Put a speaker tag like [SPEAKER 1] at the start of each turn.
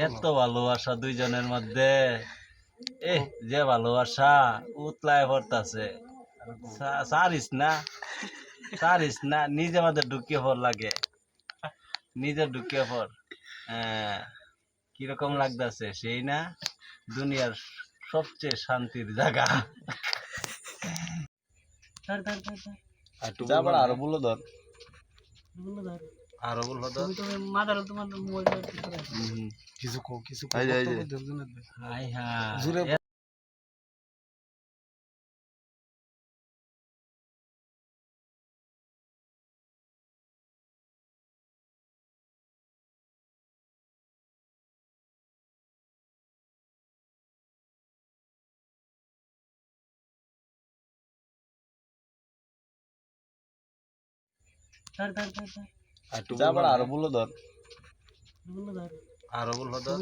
[SPEAKER 1] এত ভালোবাসা দুইজনের মধ্যে, যে ভালোবাসা উতলায় পড়তাছে। সারিস না নিজে মাঝে ঢুকিয়ে পড় লাগে, নিজে ঢুকিয়ে পড়। কিরকম লাগতেছে সেই না, দুনিয়ার সবচেয়ে শান্তির জায়গা। আরো বলো ধর, আরো বলো ধর। কিছু আরো বলো ধর, আরো বলো ধর।